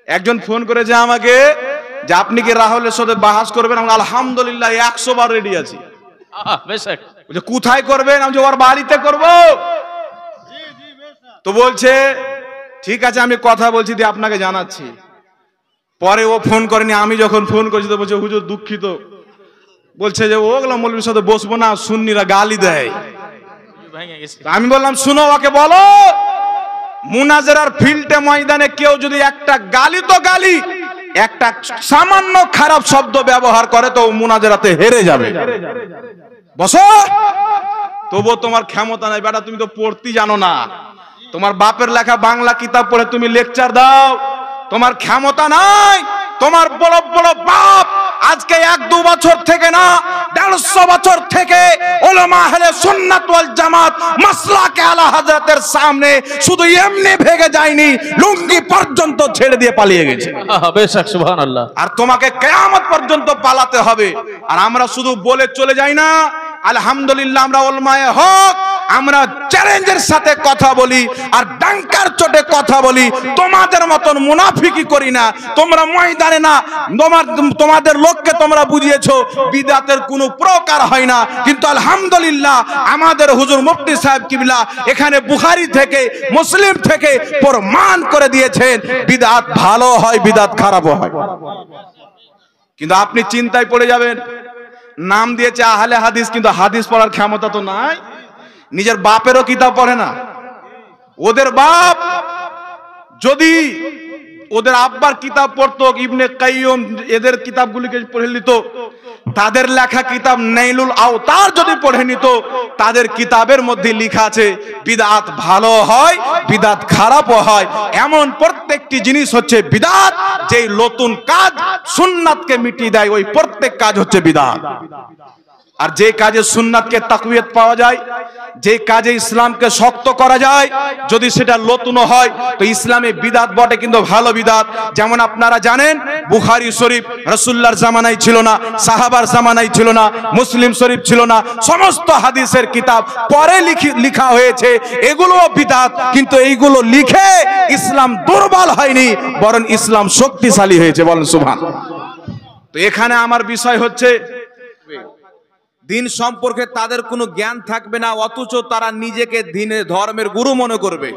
একজন ফোন করেছে আমাকে যে আপনি কি রাহুলের সাথে বাহাস করবেন? আমি আলহামদুলিল্লাহ 100 বার রেডি আছি। বলছে কোথায় করবেন? আমি ওর বাড়িতে করব। তো বলছে ঠিক আছে আমি কথা বলছি দিয়ে আপনাকে জানাচ্ছি। পরে ও ফোন করেনি, আমি যখন ফোন করছি তো বলছে হুজুর দুঃখিত, বলছে যে ওগুলো মৌলবীর সাথে বসবো না, সুন্নিরা গালি দেয়। আমি বললাম শুনো, ওকে বলো মুনাজারার ফিল্ডে ময়দানে কেউ যদি একটা গালি তো গালি, একটা সামান্য খারাপ শব্দ ব্যবহার করে তো মুনাজারাতে হেরে যাবে। বসো। তবুও তোমার ক্ষমতা নাই বেটা, তুমি তো পড়তে জানো না। তোমার বাপের লেখা বাংলা কিতাব পড়ে তুমি লেকচার দাও, তোমার ক্ষমতা নাই। তোমার বড় বড় বাপ আজকে 1-2 বছর থেকে না 150 বছর থেকে উলামা আহলে সুন্নাত ওয়াল জামাত মাসলাকে আলা হযরতের সামনে শুধু এমনি ভেগে যায়নি, লুঙ্গি পর্যন্ত ছেড়ে দিয়ে পালিয়ে গেছে। বেশক সুবহানাল্লাহ। আর তোমাকে কিয়ামত পর্যন্ত পালাতে হবে। আর আমরা শুধু বলে চলে যাই না আলহামদুলিল্লাহ, আমরা উলামায়ে হক, আমরা চ্যালেঞ্জের সাথে কথা বলি আর ডাঙ্কার চোটে কথা বলি। তোমাদের মতন মুনাফিকি করি না। তোমরা ময়দানে না তোমাদের লোককে তোমরা বুঝিয়েছো বিদআতের কোনো প্রকার হয় না, কিন্তু আলহামদুলিল্লাহ আমাদের হুজুর মুফতি সাহেব কিবলা এখানে বুখারী থেকে মুসলিম থেকে প্রমাণ করে দিয়েছেন বিদআত ভালো হয়, বিদআত খারাপও হয়। কিন্তু আপনি চিন্তায় পড়ে যাবেন, নাম দিয়েছে আহলে হাদিস, কিন্তু হাদিস পড়ার ক্ষমতা তো নাই। নিজের বাপেরও কিতাব পড়ে না। ওদের বাপ যদি ওদের আব্বার কিতাব পড়তো, ইবনে কাইয়্যিম এদের কিতাবগুলিকে পড়ে নিত, তাদের লেখা কিতাব নাইলুল আওতার যদি পড়ে নিত, তাদের কিতাবের মধ্যে লেখা আছে বিদআত ভালো হয়, বিদআত খারাপও হয়। এমন প্রত্যেকটি জিনিস হচ্ছে বিদআত, যেই নতুন কাজ সুন্নাতকে মিটিয়ে দেয়, ওই প্রত্যেক কাজ হচ্ছে বিদআত। আর যে কাজে সুন্নাতকে তাকওয়িয়ত পাওয়া যায়, যে কাজে ইসলামকে শক্ত করা যায়, যদি সেটা নতুন হয় তো ইসলামে বিদআত বটে, কিন্তু ভালো বিদআত। যেমন আপনারা জানেন বুখারী শরীফ রাসূলুল্লাহর জামানায় ছিল না, সাহাবার জামানায় ছিল না, মুসলিম শরীফ ছিল না, সমস্ত হাদিসের কিতাব পরে লেখা হয়েছে, এগুলোও বিদআত। কিন্তু এইগুলো লিখে ইসলাম দুর্বল হয়নি, বরং ইসলাম শক্তিশালী হয়েছে। বলেন সুবহানাল্লাহ। তো এখানে আমার বিষয় হচ্ছে দিন সম্পর্কে তাদের কোনো জ্ঞান থাকবে না, অথচ তারা নিজেকে দিনের ধর্মের গুরু মনে করবে।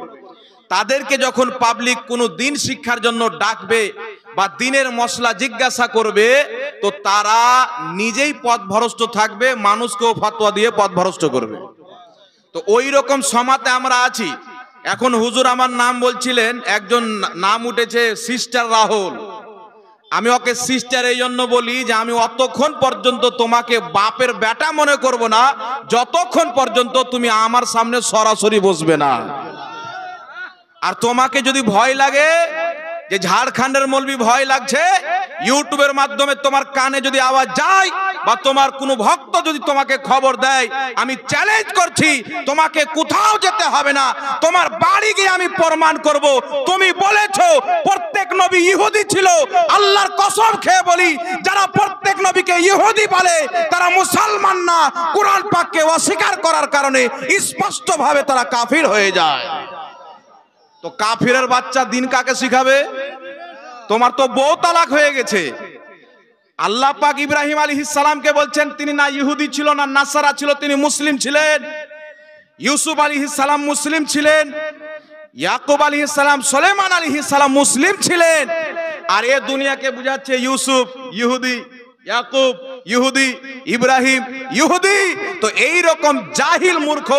তাদেরকে যখন পাবলিক কোনো দিন শিক্ষার জন্য ডাকবে বা দিনের মশলা জিজ্ঞাসা করবে, তো তারা নিজেই পথভ্রষ্ট থাকবে, মানুষকেও ফতোয়া দিয়ে পথভ্রষ্ট করবে। তো ওই রকম সমাজে আমরা আছি। এখন হুজুর আমার নাম বলছিলেন, একজন নাম উঠেছে সিস্টার রাহুল। আমি ওকে সিস্টার এই জন্য বলি যে আমি অতক্ষণ পর্যন্ত তোমাকে বাপের বেটা মনে করব না যতক্ষণ পর্যন্ত তুমি আমার সামনে সরাসরি বসবে না। আর তোমাকে যদি ভয় লাগে যে ঝাড়খণ্ডের মৌলবি ভয় লাগছে, ইউটিউবের মাধ্যমে তোমার কানে যদি আওয়াজ যায় বা তোমার কোনো ভক্ত যদি তোমাকে খবর দেয়, আমি চ্যালেঞ্জ করছি তোমাকে কোথাও যেতে হবে না, তোমার বাড়ি গিয়ে আমি প্রমাণ করব তুমি বলেছো প্রত্যেক নবী ইহুদি ছিল। আল্লাহর কসম খেয়ে বলি, যারা প্রত্যেক নবীকে ইহুদি বলে তারা মুসলমান না। কোরআন পাককে অস্বীকার করার কারণে স্পষ্টভাবে তারা কাফির হয়ে যায়। তো কাফিরের বাচ্চা দিন কাকে শিখাবে? তোমার তো বউ তালাক হয়ে গেছে। আল্লাহ পাক ইব্রাহিম আলাইহিস সালামকে বলছেন তিনি না ইহুদি ছিল না নাসারা ছিল, তিনি মুসলিম ছিলেন। ইউসুফ আলাইহিস সালাম মুসলিম ছিলেন, ইয়াকুব আলাইহিস সালাম, সুলাইমান আলাইহিস সালাম মুসলিম ছিলেন। আর এ দুনিয়াকে বুঝাচ্ছে ইউসুফ ইহুদি, ইয়াকুব ইহুদি, ইব্রাহিম ইহুদি। তো এই রকম জাহিল মূর্খ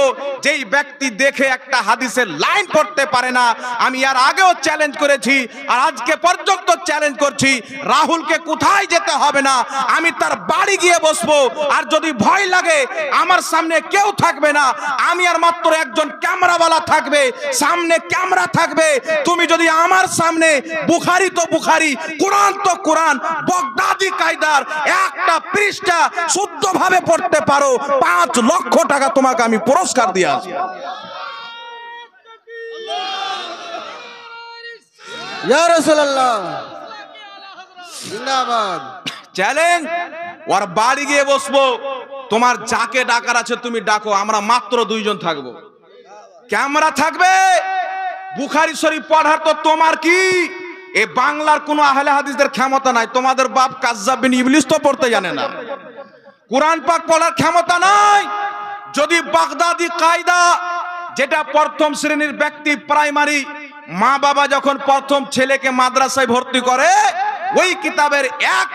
যেই ব্যক্তি দেখে একটা হাদিসের লাইন পড়তে পারে না, আমি এর আগেও চ্যালেঞ্জ করেছি আর আজকে পর্যন্ত চ্যালেঞ্জ করছি, রাহুলকে কোথায় যেতে হবে না, আমি তার বাড়ি গিয়ে বসবো। আর যদি ভয় লাগে আমার সামনে কেউ থাকবে না, আমি আর মাত্র একজন ক্যামেরাওয়ালা থাকবে, সামনে ক্যামেরা থাকবে। তুমি যদি আমার সামনে বুখারী তো বুখারী, কোরআন তো কোরআন, বগদাদি কায়দার একটা পৃষ্ঠা শুদ্ধভাবে পড়তে পারো, 5 লক্ষ টাকা তোমাকে আমি পুরস্কার দিয়ে আসবো। ইয়া রাসূলুল্লাহ জিন্দাবাদ। চ্যালেঞ্জ, ওর বাড়ি গিয়ে বসবো, তোমার যাকে ডাকার আছে তুমি ডাকো, আমরা মাত্র 2 জন থাকবো, ক্যামেরা থাকবে। বুখারী শরীফ পড়ার তো তোমার কি, এই বাংলার কোনো আহলে হাদিসদের ক্ষমতা নাই। তোমাদের বাপ কাজ্জাব বিন ইবলিস তো পড়তে জানে না, কোরআন পাক পড়ার ক্ষমতা নাই। যদি বাগদাদি কায়দা, যেটা প্রথম শ্রেণীর ব্যক্তি প্রাইমারি, মা বাবা যখন প্রথম ছেলেকে মাদ্রাসায় ভর্তি করে, ওই কিতাবের এক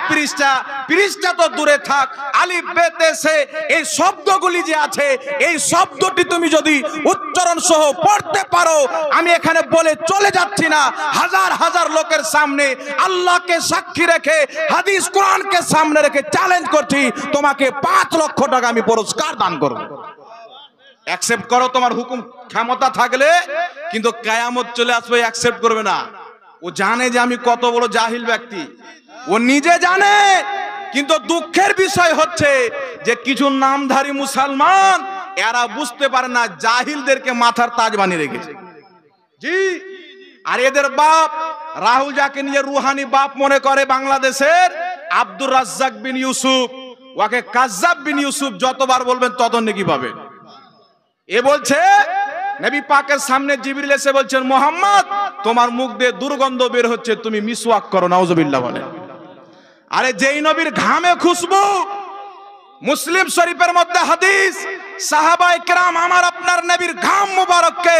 পৃষ্ঠা তো দূরে থাক, আলিফ বে তে সে এই শব্দগুলি যে আছে, এই শব্দটি তুমি যদি উচ্চারণ সহ পড়তে পারো, আমি এখানে বলে চলে যাচ্ছি না, হাজার হাজার লোকের সামনে আল্লাহকে সাক্ষী রেখে, হাদিস কোরআনকে সামনে রেখে চ্যালেঞ্জ করছি, তোমাকে 5 লক্ষ টাকা আমি পুরস্কার দান করব। অ্যাকসেপ্ট করো তোমার হুকুম ক্ষমতা থাকলে, কিন্তু কিয়ামত চলে আসবে অ্যাকসেপ্ট করবে না। ও জানে যে আমি কত বড় জাহিল ব্যক্তি, ও নিজে জানে। কিন্তু দুঃখের বিষয় হচ্ছে যে কিছু নামধারী মুসলমান এরা বুঝতে পারে না, জাহিলদেরকে মাথার তাজ বানিয়ে রেখেছে। জি, আর এদের বাপ রাহুল, যাকে নিজের রুহানি বাপ মনে করে বাংলাদেশের, আব্দুর রাজ্জাক বিন ইউসুফ, ওকে কাজ্জাব বিন ইউসুফ যতবার বলবেন তত নেকি পাবেন। এ বলছে নবী পাকের সামনে জিবরিল এসে বলছেন, মোহাম্মদ তোমার মুখ দিয়ে দুর্গন্ধ বের হচ্ছে, তুমি মিসওয়াক করো, নাউজুবিল্লাহ বলে। আরে যেই নবীর ঘামে খুশবু, মুসলিম শরীফের মধ্যে হাদিস, সাহাবায়ে কেরাম আমার আপনার নবীর ঘাম মুবারককে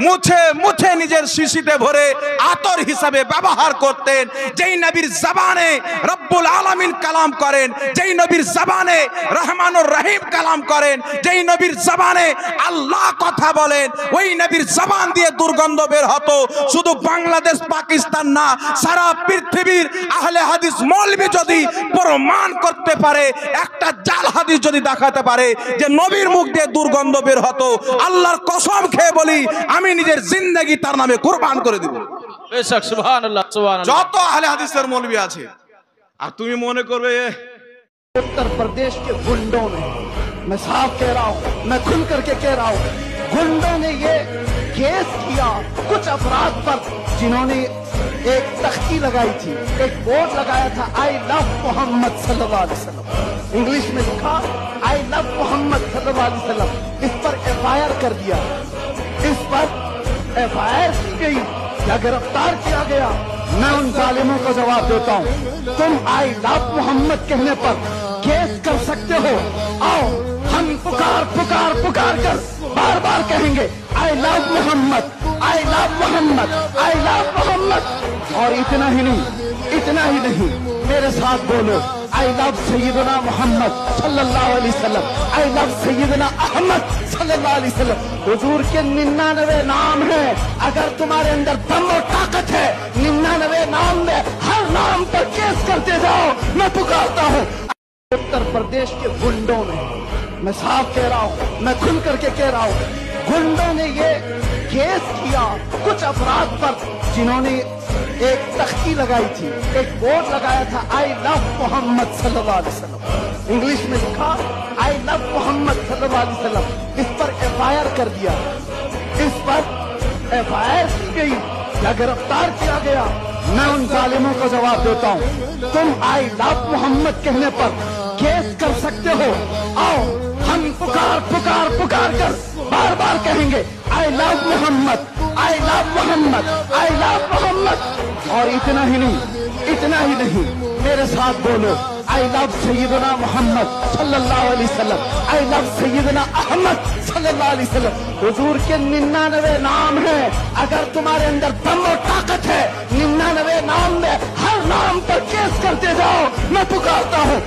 মুছে মুছে নিজের শিশিতে ভরে আতর হিসাবে ব্যবহার করতেন। যেই নবীর জবানে রব্বুল আলামিন কালাম করেন, যেই নবীর জবানে রহমানুর রহিম কালাম করেন, যেই নবীর জবানে আল্লাহ কথা বলেন, ওই নবীর জবান দিয়ে দুর্গন্ধ বের হতো। শুধু বাংলাদেশ পাকিস্তান না, সারা পৃথিবীর আহলে হাদিস মৌলবি যদি প্রমাণ করতে পারে, একটা জাল হাদিস যদি দেখাতে পারে যে নবীর মুখ দিয়ে দুর্গন্ধ বের হতো, আল্লাহর কসম খেয়ে বলি আমি নিজের জিন্দেগি তার নামে কুরবান করে দিব। বেশক, সুবহানাল্লাহ, সুবহানাল্লাহ। যত আহলে হাদিসের মৌলবি আছে, আর তুমি মনে করবে उत्तर प्रदेश के गुंडों ने, मैं साफ कह रहा हूँ, मैं खुल करके कह रहा हूँ, गुंडों ने ये केस किया कुछ अपराध पर, जिन्होंने एक तख्ती लगाई थी, एक बोर्ड लगाया था, आई लव मोहम्मद सल्लल्लाहु अलैहि वसल्लम, इंग्लिश में लिखा आई लव मोहम्मद सल्लल्लाहु अलैहि वसल्लम। इस पर FIR कर दिया, इस पर FIR की गई या गिरफ्तार किया गया। मैं उन जालिमों को जवाब देता हूँ, तुम आई लव मोहम्मद कहने पर केस कर सकते हो, आओ हम पुकार पुकार पुकार कर बार बार कहेंगे I love Muhammad, I love Muhammad, I love Muhammad. और इतना ही नहीं, मेरे साथ बोलो आई लव सैयदना मोहम्मद सल्लल्लाहु अलैहि वसल्लम, आई लव सैयदना अहमद सल्लल्लाहु अलैहि वसल्लम। हुजूर के 99 नाम है, अगर तुम्हारे अंदर दम और ताकत है, 99 नाम में हर नाम पर केस करते जाओ। मैं पुकारता हूँ उत्तर प्रदेश के गुंडों ने, मैं साफ कह रहा हूँ, मैं खुल करके कह रहा हूँ, गुंडों ने ये केस किया कुछ अपराध पर, जिन्होंने एक तख्ती लगाई थी, एक बोर्ड लगाया था, आई लव मोहम्मद सल्लल्लाहु अलैहि वसल्लम, इंग्लिश में लिखा आई लव मोहम्मद सल्लल्लाहु अलैहि वसल्लम। इस पर FIR कर दिया, इस पर FIR की गई या गिरफ्तार किया गया। मैं उन जालिमों को जवाब देता हूँ, तुम आई लव मोहम्मद कहने पर केस कर सकते हो, आओ हम पुकार पुकार पुकार कर बार बार कहेंगे I love Muhammad, I love Muhammad, I love Muhammad. और इतना ही नहीं, मेरे साथ बोलो आई लव सैयदना मोहम्मद सल्लल्लाहु अलैहि वसल्लम, आई लव सैयदना अहमद सल्लल्लाहु अलैहि वसल्लम। हुजूर के 99 नाम है, अगर तुम्हारे अंदर दम और ताकत है, 99 नाम में हर नाम पर केस करते जाओ। मैं पुकारता हूँ